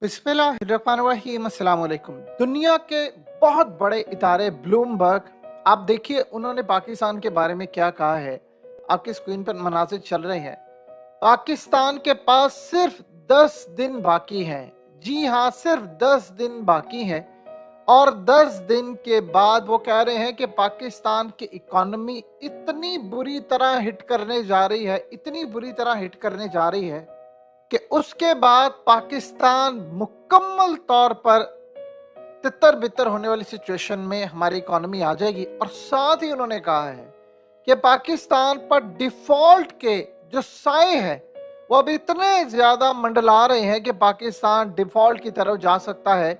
बिस्मिल्लाहिर्रहमानिर्रहीम अस्सलाम वालेकुम। दुनिया के बहुत बड़े इदारे ब्लूमबर्ग, आप देखिए उन्होंने पाकिस्तान के बारे में क्या कहा है। आपकी स्क्रीन पर मनाज़िर चल रहे हैं। पाकिस्तान के पास सिर्फ 10 दिन बाकी हैं। जी हाँ, सिर्फ 10 दिन बाकी हैं और 10 दिन के बाद वो कह रहे हैं कि पाकिस्तान की इकॉनमी इतनी बुरी तरह हिट करने जा रही है, इतनी बुरी तरह हिट करने जा रही है कि उसके बाद पाकिस्तान मुकम्मल तौर पर तितर बितर होने वाली सिचुएशन में हमारी इकोनॉमी आ जाएगी। और साथ ही उन्होंने कहा है कि पाकिस्तान पर डिफॉल्ट के जो साए हैं वो अब इतने ज्यादा मंडला रहे हैं कि पाकिस्तान डिफॉल्ट की तरफ जा सकता है,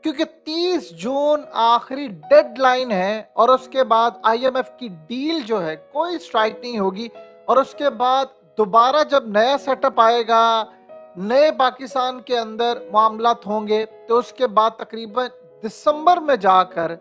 क्योंकि 30 जून आखिरी डेडलाइन है और उसके बाद आईएमएफ की डील जो है कोई स्ट्राइक नहीं होगी। और उसके बाद दोबारा जब नया सेटअप आएगा, नए पाकिस्तान के अंदर मामलात होंगे, तो उसके बाद तकरीबन दिसंबर में जाकर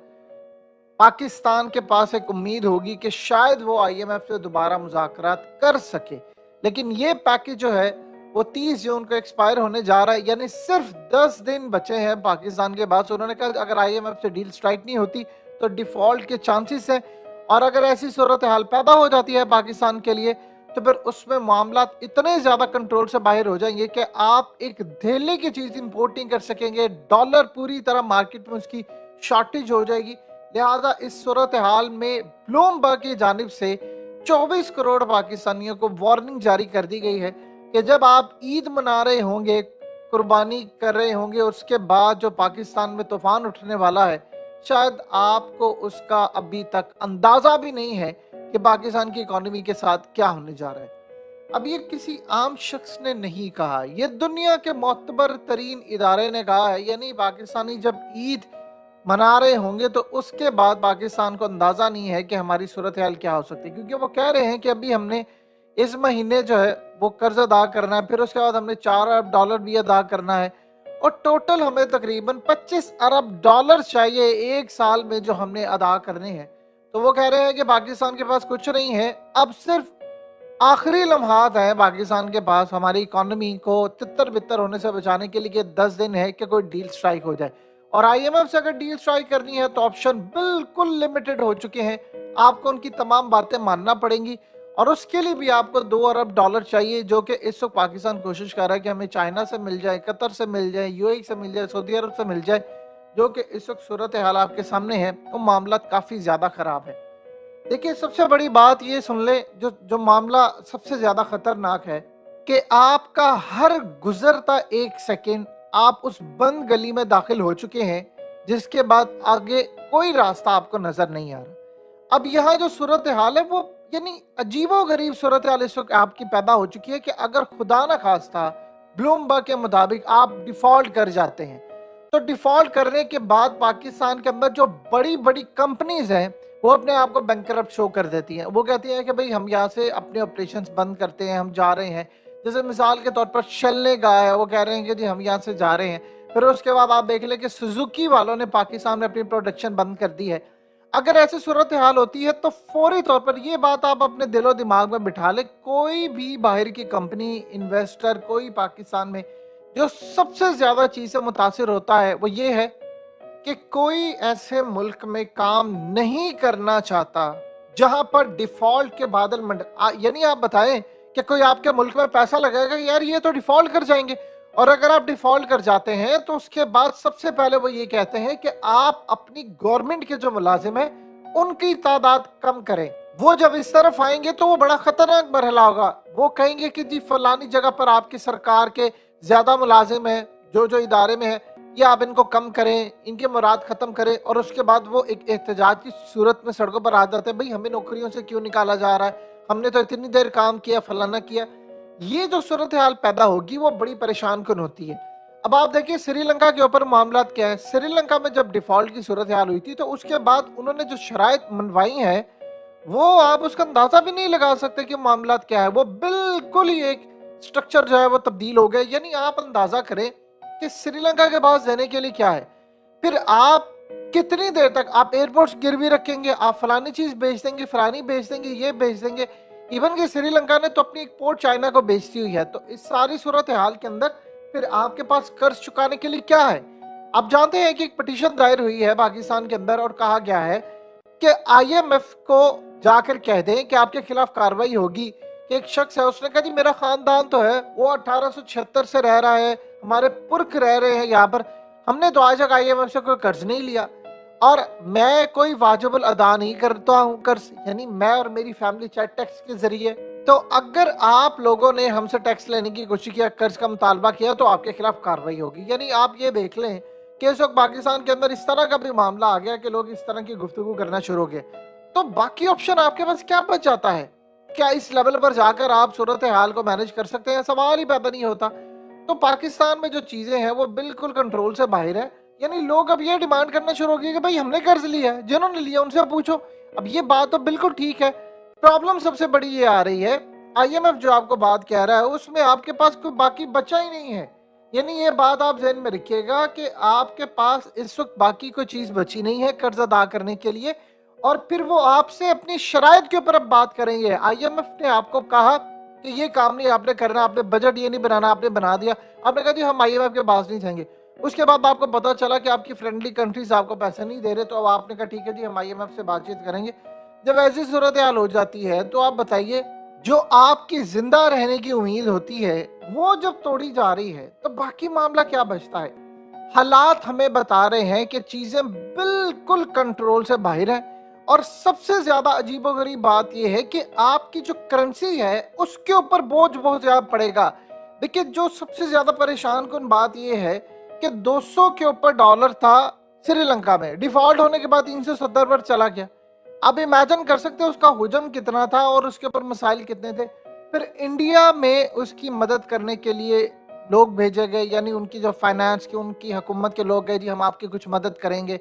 पाकिस्तान के पास एक उम्मीद होगी कि शायद वो आईएमएफ से दोबारा मुज़ाकरात कर सके। लेकिन ये पैकेज जो है वो 30 जून को एक्सपायर होने जा रहा है, यानी सिर्फ 10 दिन बचे हैं पाकिस्तान के पास। उन्होंने कहा अगर आईएमएफ से डील स्ट्राइक नहीं होती तो डिफॉल्ट के चांसेस है, और अगर ऐसी सूरत हाल पैदा हो जाती है पाकिस्तान के लिए तो फिर उसमें मामला इतने ज्यादा कंट्रोल से बाहर हो जाएंगे कि आप एक धेले की चीज इंपोर्ट नहीं कर सकेंगे। डॉलर पूरी तरह मार्केट में उसकी शॉर्टेज हो जाएगी। लिहाजा इस सूरत हाल में ब्लूमबर्ग की जानिब से 24 करोड़ पाकिस्तानियों को वार्निंग जारी कर दी गई है कि जब आप ईद मना रहे होंगे, कुर्बानी कर रहे होंगे, उसके बाद जो पाकिस्तान में तूफान उठने वाला है, शायद आपको उसका अभी तक अंदाजा भी नहीं है कि पाकिस्तान की इकोनॉमी के साथ क्या होने जा रहा है। अब ये किसी आम शख्स ने नहीं कहा, ये दुनिया के मोतबर तरीन इदारे ने कहा है। यानी पाकिस्तानी जब ईद मना रहे होंगे तो उसके बाद पाकिस्तान को अंदाजा नहीं है कि हमारी सूरत हाल क्या हो सकती है, क्योंकि वो कह रहे हैं कि अभी हमने इस महीने जो है वो कर्ज अदा करना है, फिर उसके बाद हमने 4 अरब डॉलर भी अदा करना है, और टोटल हमें तकरीबन 25 अरब डॉलर चाहिए एक साल में जो हमने अदा करने हैं। तो वो कह रहे हैं कि पाकिस्तान के पास कुछ नहीं है, अब सिर्फ आखिरी लम्हात है पाकिस्तान के पास हमारी इकोनॉमी को तितर बितर होने से बचाने के लिए 10 दिन है कि कोई डील स्ट्राइक हो जाए। और आईएमएफ से अगर डील स्ट्राइक करनी है तो ऑप्शन बिल्कुल लिमिटेड हो चुके हैं, आपको उनकी तमाम बातें मानना पड़ेंगी। और उसके लिए भी आपको 2 अरब डॉलर चाहिए, जो कि इस वक्त पाकिस्तान कोशिश कर रहा है कि हमें चाइना से मिल जाए, कतर से मिल जाए, यूएई से मिल जाए, सऊदी अरब से मिल जाए, जो कि इस वक्त सूरत हाल आपके सामने है, वो मामला काफ़ी ज़्यादा ख़राब है। देखिए, सबसे बड़ी बात ये सुन ले, जो जो मामला सबसे ज्यादा खतरनाक है, कि आपका हर गुजरता एक सेकंड आप उस बंद गली में दाखिल हो चुके हैं, जिसके बाद आगे कोई रास्ता आपको नजर नहीं आ रहा। अब यहाँ जो सूरत हाल है वो यानी अजीबो गरीब सूरत हाल इस वक्त आपकी पैदा हो चुकी है कि अगर खुदा न खास्ता ब्लूमबर्ग के मुताबिक आप डिफॉल्ट कर जाते हैं, तो डिफॉल्ट करने के बाद पाकिस्तान के अंदर जो बड़ी बड़ी कंपनीज हैं वो अपने आप को बैंकरप्ट शो कर देती हैं। वो कहती हैं कि भाई हम यहाँ से अपने ऑपरेशंस बंद करते हैं, हम जा रहे हैं। जैसे मिसाल के तौर पर शेल ने कहा है, वो कह रहे हैं कि जी हम यहाँ से जा रहे हैं। फिर उसके बाद आप देख लें कि सुजुकी वालों ने पाकिस्तान में अपनी प्रोडक्शन बंद कर दी है। अगर ऐसी सूरत हाल होती है तो फौरी तौर पर ये बात आप अपने दिलो दिमाग में बिठा लें, कोई भी बाहर की कंपनी, इन्वेस्टर, कोई पाकिस्तान में जो सबसे ज्यादा चीज से मुतासिर होता है वो ये है कि कोई ऐसे मुल्क में काम नहीं करना चाहता जहां पर डिफॉल्ट के बादल यानी आप बताएं कि कोई आपके मुल्क में पैसा लगाएगा यार ये तो डिफॉल्ट कर जाएंगे। और अगर आप डिफॉल्ट कर जाते हैं तो उसके बाद सबसे पहले वो ये कहते हैं कि आप अपनी गवर्नमेंट के जो मुलाजिम है उनकी तादाद कम करें। वो जब इस तरफ आएंगे तो वो बड़ा खतरनाक मरहला होगा। वो कहेंगे कि जी फलानी जगह पर आपकी सरकार के ज्यादा मुलाजिम है, जो जो इदारे में है, या आप इनको कम करें, इनके मुराद खत्म करें। और उसके बाद वो एक एहतजाज की सूरत में सड़कों पर आ जाते हैं, भाई हमें नौकरियों से क्यों निकाला जा रहा है, हमने तो इतनी देर काम किया, फलाना किया। ये जो सूरत हाल पैदा होगी वो बड़ी परेशान कुन होती है। अब आप देखिए श्रीलंका के ऊपर मामला क्या है। श्रीलंका में जब डिफॉल्ट की सूरत हाल हुई थी तो उसके बाद उन्होंने जो शराइत मनवाई है वो आप उसका अंदाजा भी नहीं लगा सकते कि मामला क्या है। वो बिल्कुल ही एक स्ट्रक्चर जो है वो तब्दील हो गया। यानी आप अंदाजा करें कि श्रीलंका के पास देने के लिए क्या है। फिर आप कितनी देर तक आप एयरपोर्ट्स गिरवी रखेंगे, आप फलानी चीज बेच देंगे, फलानी बेच देंगे, ये बेच देंगे। इवन कि श्रीलंका ने तो अपनी एक पोर्ट चाइना को बेचती हुई है। तो इस सारी सूरत हाल के अंदर پھر آپ کے پاس قرض چکانے کے لیے کیا ہے؟ آپ جانتے ہیں کہ ایک پٹیشن دائر ہوئی ہے پاکستان کے اندر اور کہا گیا ہے کہ آئی ایم ایف کو جا کر کہہ دیں کہ آپ کے خلاف کاروائی ہوگی، کہ ایک شخص ہے اس نے کہا جی میرا خاندان تو ہے وہ 1876 سے رہ رہا ہے، ہمارے پرکھ رہ رہے ہیں یہاں پر، ہم نے تو آج تک آئی ایم ایف سے کوئی قرض نہیں لیا اور میں کوئی واجب الادا نہیں کرتا ہوں قرض، یعنی میں اور میری فیملی چاہے ٹیکس کے ذریعے۔ تو اگر آپ لوگوں نے ہم سے ٹیکس لینے کی کوشش کیا، قرض کا مطالبہ کیا، تو آپ کے خلاف کاروائی ہوگی۔ یعنی آپ یہ دیکھ لیں کہ اس وقت پاکستان کے اندر اس طرح کا بھی معاملہ آ گیا کہ لوگ اس طرح کی گفتگو کرنا شروع ہو گئے، تو باقی آپشن آپ کے پاس کیا بچ جاتا ہے؟ کیا اس لیول پر جا کر آپ صورتحال کو مینج کر سکتے ہیں؟ سوال ہی پیدا نہیں ہوتا۔ تو پاکستان میں جو چیزیں ہیں وہ بالکل کنٹرول سے باہر ہے، یعنی لوگ اب یہ ڈیمانڈ کرنا شروع ہو گئے کہ بھائی ہم نے قرض لیا ہے، جنہوں نے لیا ان سے پوچھو۔ اب یہ بات تو بالکل ٹھیک ہے، پرابلم سب سے بڑی یہ آ رہی ہے آئی ایم ایف جو آپ کو بات کہہ رہا ہے اس میں آپ کے پاس کوئی باقی بچا ہی نہیں ہے، یعنی یہ بات آپ ذہن میں رکھیے گا کہ آپ کے پاس اس وقت باقی کوئی چیز بچی نہیں ہے قرض ادا کرنے کے لیے، اور پھر وہ آپ سے اپنی شرائط کے اوپر اب بات کریں گے۔ آئی ایم ایف نے آپ کو کہا کہ یہ کام نہیں آپ نے کرنا، آپ نے بجٹ یہ نہیں بنانا، آپ نے بنا دیا، آپ نے کہا جی ہم آئی ایم ایف کے پاس نہیں جائیں گے۔ اس کے بعد آپ کو پتا چلا کہ آپ کی فرینڈلی کنٹریز آپ کو پیسے نہیں دے رہے، تو اب آپ نے کہا ٹھیک ہے جی ہم آئی ایم ایف سے بات چیت کریں گے۔ جب ایسی صورتحال ہو جاتی ہے تو آپ بتائیے جو آپ کی زندہ رہنے کی امید ہوتی ہے وہ جب توڑی جا رہی ہے تو باقی معاملہ کیا بچتا ہے؟ حالات ہمیں بتا رہے ہیں کہ چیزیں بالکل کنٹرول سے باہر ہیں، اور سب سے زیادہ عجیب و غریب بات یہ ہے کہ آپ کی جو کرنسی ہے اس کے اوپر بوجھ بہت زیادہ پڑے گا۔ دیکھیں جو سب سے زیادہ پریشان کن بات یہ ہے کہ 200 کے اوپر ڈالر تھا سری لنکا میں، ڈیفالٹ ہونے کے بعد 370 پر چلا گیا۔ آپ امیجن کر سکتے ہیں اس کا حجم کتنا تھا اور اس کے اوپر مسائل کتنے تھے۔ پھر انڈیا میں اس کی مدد کرنے کے لیے لوگ بھیجے گئے، یعنی ان کی جو فائنانس کی ان کی حکومت کے لوگ گئے جی ہم آپ کی کچھ مدد کریں گے،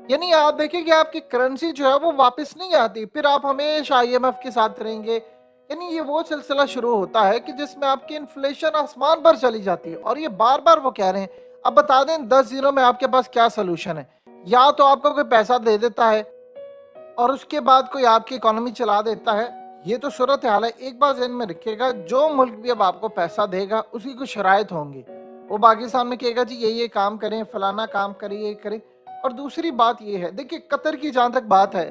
یعنی آپ دیکھیں کہ آپ کی کرنسی جو ہے وہ واپس نہیں آتی، پھر آپ ہمیشہ آئی ایم ایف کے ساتھ رہیں گے، یعنی یہ وہ سلسلہ شروع ہوتا ہے کہ جس میں آپ کی انفلیشن آسمان پر چلی جاتی ہے، اور یہ بار بار وہ کہہ رہے ہیں۔ اب بتا دیں 10 دنوں میں آپ کے پاس کیا سلوشن ہے؟ یا تو آپ کو کوئی پیسہ دے دیتا ہے اور اس کے بعد کوئی آپ کی اکانومی چلا دیتا ہے، یہ تو صورتحال ہے۔ ایک بات ذہن میں رکھیے گا، جو ملک بھی اب آپ کو پیسہ دے گا اس کی کچھ شرائط ہوں گی، وہ پاکستان میں کہے گا جی یہ کام کریں، فلانا کام کریں، یہ کریں۔ اور دوسری بات یہ ہے، دیکھیں قطر کی جہاں تک بات ہے،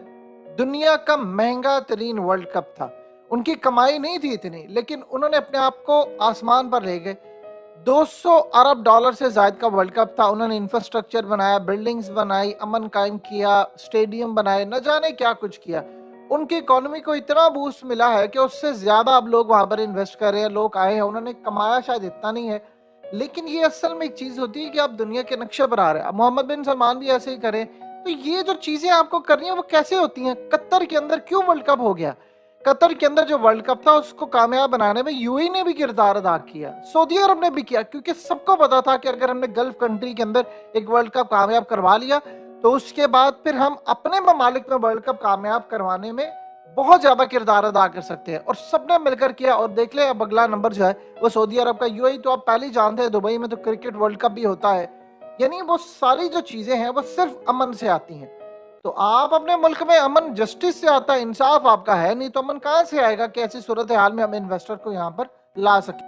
دنیا کا مہنگا ترین ورلڈ کپ تھا، ان کی کمائی نہیں تھی اتنی لیکن انہوں نے اپنے آپ کو آسمان پر لے گئے۔ 200 ارب ڈالر سے زائد کا ورلڈ کپ تھا، انہوں نے انفراسٹرکچر بنایا، بلڈنگز بنائی، امن قائم کیا، سٹیڈیم بنائے، نہ جانے کیا کچھ کیا۔ ان کی اکانومی کو اتنا بوسٹ ملا ہے کہ اس سے زیادہ اب لوگ وہاں پر انویسٹ کر رہے ہیں، لوگ آئے ہیں، انہوں نے کمایا شاید اتنا نہیں ہے لیکن یہ اصل میں ایک چیز ہوتی ہے کہ آپ دنیا کے نقشے پر آ رہے ہیں۔ اب محمد بن سلمان بھی ایسے ہی کریں، تو یہ جو چیزیں آپ کو کرنی ہیں وہ کیسے ہوتی ہیں؟ قطر کے اندر کیوں ورلڈ کپ ہو گیا؟ قطر کے اندر جو ورلڈ کپ تھا اس کو کامیاب بنانے میں یو اے نے بھی کردار ادا کیا، سعودی عرب نے بھی کیا، کیونکہ سب کو پتا تھا کہ اگر ہم نے گلف کنٹری کے اندر ایک ورلڈ کپ کامیاب کروا لیا تو اس کے بعد پھر ہم اپنے ممالک میں ورلڈ کپ کامیاب کروانے میں بہت زیادہ کردار ادا کر سکتے ہیں، اور سب نے مل کر کیا۔ اور دیکھ لیں اب اگلا نمبر جو ہے وہ سعودی عرب کا، یو اے تو آپ پہلے ہی جانتے ہیں، دبئی میں تو کرکٹ ورلڈ کپ بھی ہوتا ہے، یعنی وہ ساری جو چیزیں ہیں وہ صرف امن سے آتی ہیں۔ تو آپ اپنے ملک میں امن جسٹس سے آتا ہے، انصاف آپ کا ہے نہیں، تو امن کہاں سے آئے گا کہ ایسی صورتحال میں ہم انویسٹر کو یہاں پر لا سکیں؟